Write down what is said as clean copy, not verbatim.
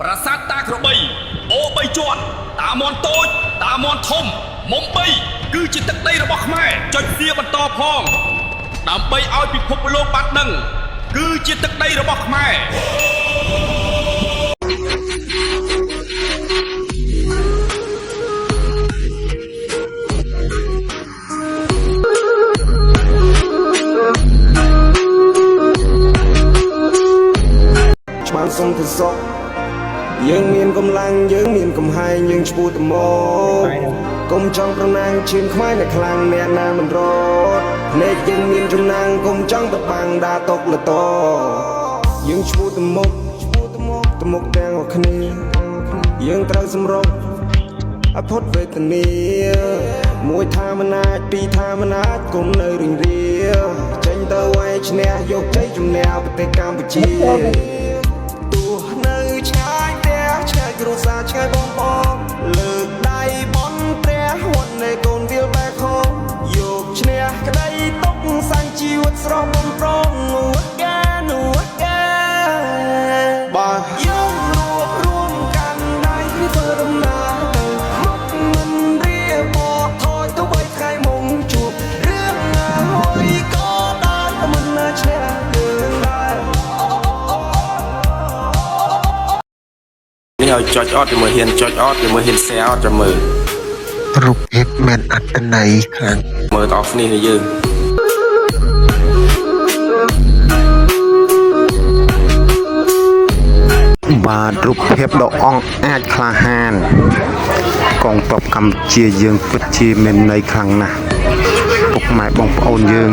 ប្រាសាទតាក្របីអូ3ជាន់តាមន់តូចតាមន់ធំមុំ3គឺជាទឹកដីរបស់ខ្មែរចុចវាបន្តផងដើម្បីឲ្យពិភពលោកបានដឹងគឺជាទឹកដីរបស់ខ្មែរបានសុំទៅសុខយើងមានកម្លាំងយើងមានកំហែងយើងឈ្មោះតមកកុំចង់ប្រណាំងឈាមខ្មែរអ្នកខ្លាំងអ្នកណាមិនរត់ភ្នែកយើងមានចំណាំងកុំចង់ទៅបាំងដាຕົកលតយើងឈ្មោះតមកទាំងអស់គ្នាយើងត្រូវសម្រុកអផុតវេទនាមួយថាមិនអាចពីរថាមិនអាចគុំនៅរៀងរាចេញទៅឲ្យឈ្នះយកជ័យជំនះប្រទេសកម្ពុជានៅឆ្ងាយផ្ទះឆ្ងាយគ្រួសារឆ្ងាយបងប្អូនលើកដៃបន់ព្រះវត្តនៃកូនវាលបែកហោយកឈ្នះក្តីទុកសាញ់ជីវិតស្រស់បំប្រងនួកាបើយើងរួបរួមកាន់ដៃធ្វើដំណើរទៅមុខមិនរៀបបកថយទៅបីថ្ងៃមុំជួបរឿងអ្វីក៏បានមិនណាឈ្នះយើងដែរនេះឲ្យចុចអត់ជាមួយហ៊ានចុចអត់ជាមួយហ៊ាន share អត់ចាំមើលរូបភាពមិនអត្តន័យខ្លាំងមើលតអស់នេះយើងបាទរូបភាពដ៏អង្អាចក្លាហានកងទ័ពកម្ពុជាយើងពិតជាមានន័យខ្លាំងណាស់ពុកម៉ែបងប្អូនយើង